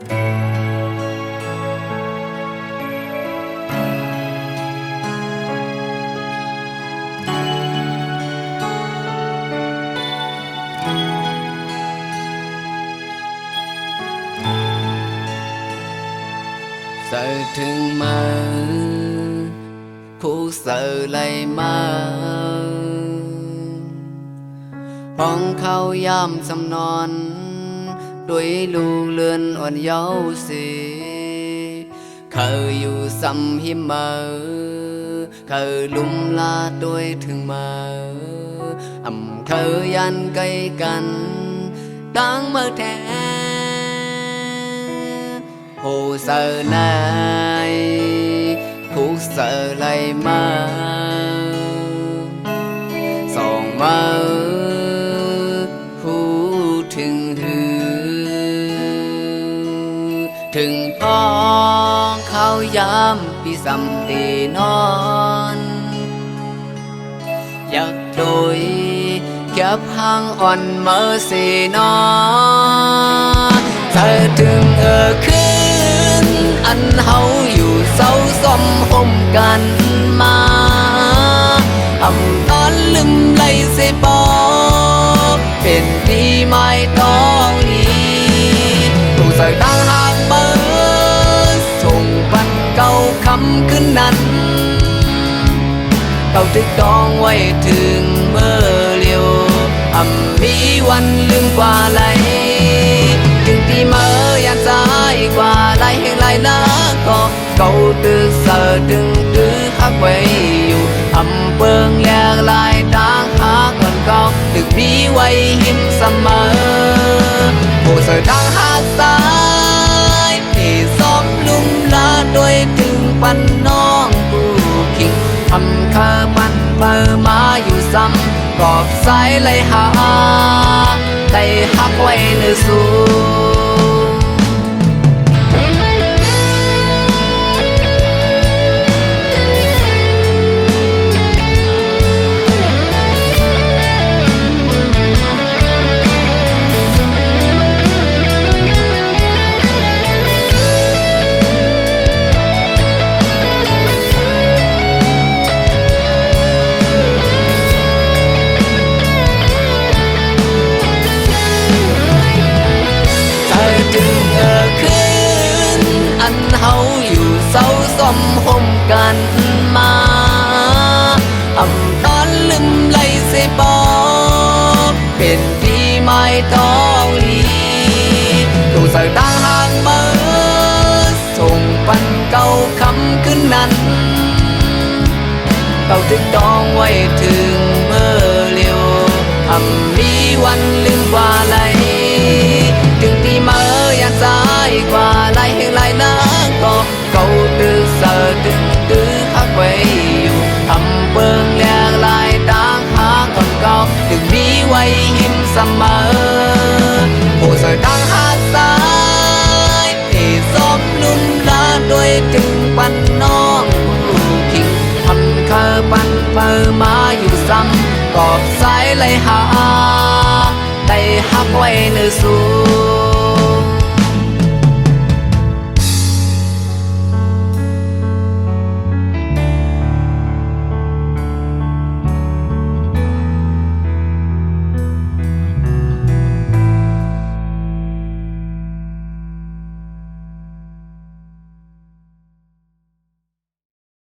Sợ thương mơ khu sợ lay mơห้องเขายามสำนอนด้วยลูกเลือนอ่อนเยาว์สิเคยอยู่ซ้ำหิมเมอเคยลุ่มลาด้วยถึงเมอเคยยันไกลกันตั้งเมื่อแท้hồ sơ này khúc sợ lay mơ sòng mơ khuถึงหือถึงพ้องเขาย้ำพี่สัมตีนอนอยากโดยเก็บหางอ่อนเมื่อสีนอนเธอถึงคืนอันเฮาอยู่เศร้าซ้อมห่มกันมาตอนลืมไหลเสปอเป็นดีไม่ต้องนี้ถูกใส่ตั้งห่างเบอร์ส่งปันเก่าคำขึ้นนั้นเก่าตึกดองไว้ถึงเมื่อเลียวมีวันลืมกว่าไหลถึงตีเมื่อยันสายกว่าไหลแห่งไหลนะก็เก่าตึกเสือดึงตื้อคักไว้อยู่เปิงแหลกลายต่างหาก่อนเก่าตึกมีไว้หิมเสมอผู้เสือต่างหากสายที่ซ้อมลุ่มละด้วยถึงปันน้องผู้คิงคาปันเปิมาอยู่ซ้ำกอบสายเลยหาได้ฮักไว้ในสูเฮาอยู่เศร้าซ้อมห่มกันมาตอนลืมไหลเสปอเป็นที่ไม่ต้องลีถูกใส่ตั้งห่างเมื่อส่งปันเก่าคำขึ้นนั้นเก่าตึกดองไว้ถึงเมื่อเลียวมีวันลืมกว่าไหลถึงที่เมื่อยันสายกว่าไหลแห่งไหลนะก็เก่าตึกเสือดึงตื้อคักไว้อยู่เปิงแหลกลายต่างหาก่อนเก่าถึงมีไว้หิมเสมอผู้เสือต่างหากสายที่ซ้อมลุ่มละด้วยถึงปันน้องผู้คิงคาปันเปิมาอยู่ซ้ำกอบสายเลยหาได้ฮักไว้ในสู